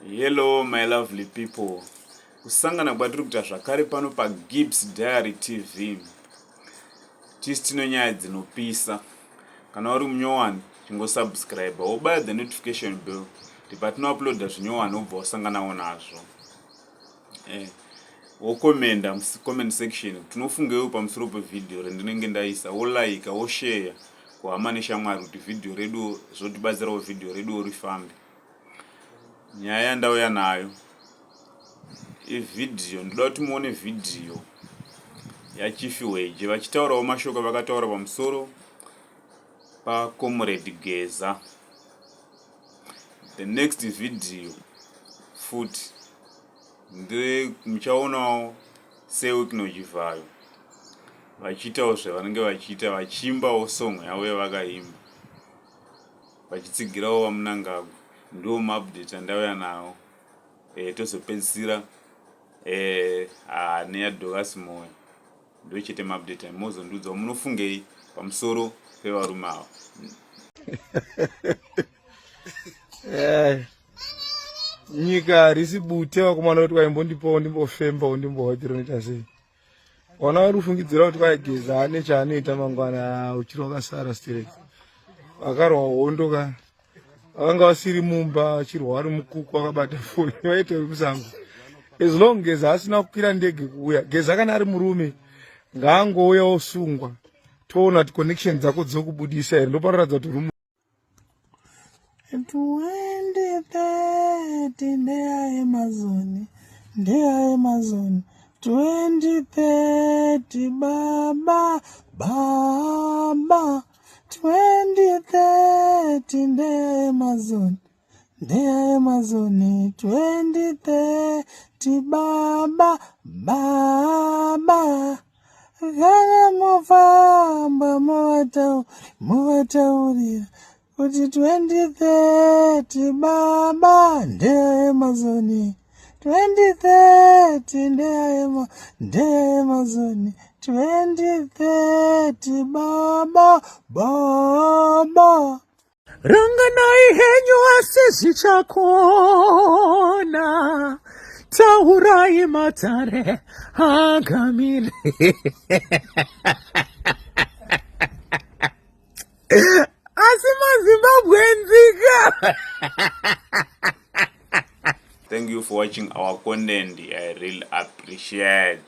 Hello my lovely people, kusangana kwatiri kuita zvakare pano paGibbs Diary TV. Tino nyaya dzinopisa. Kana uri munyowani chingosubscribe wobaya the notification bell kuti patinouploada zvinyowani wobva wasanganawo nazvo. Wokomenda mucomment section tinofungewo pamusoro pevidhio rendinenge ndaisa, wolike woshare kuhama neshamwari kuti vidhio redu zvotibatsirawo vidhio redu rifambe. Nyaya yandauya nayo ividhio, ndoda kuti muone vidhio yaChief Wage vachitaurawo mashoko vakataura pamusoro paComrade Geza. The next video futi muchaonawo seWikino Chivayo vachiitawo zvavanenge vachiita, vachiimbawo song yavo yavakaimba vachitsigirawo vaMunangagwa. Ndo maupdate andauya nawo. Tozopedzisira neyaDorcas Moyo. Ndo chete maupdate amozondudza munofungei pamusoro pevarume ava. Nyika harisi bute wakomana kuti waimbondipawo ndimbofemba ndimbohotira noita sei. Wana uri kufungidzira kuti kwaigeza ane chaanoita mangwana uchiri wakasara straight. Vakarwa hondo vakanga vasiri mumba vachirwa vari mukuku vakabata foni vaite musango. As long as asina kukwira ndege kuuya, Geza kana ari murume ngaangouya osungwa toona kuti connection dzako dzokubudisa here. Ndoparatidza kuti rume 2030 ndeya Amazon 2030 baba 2030 ndeya Amazon 2030 baba kana mufamba muvataurira kuti 2030 baba ndeya Amazon 2030 ndeya Amazon 2030 baba Ranganai henyu asizvichakona taurai matare agamire asi maZimbabwe nzika. Thank you for watching our content. I really appreciate.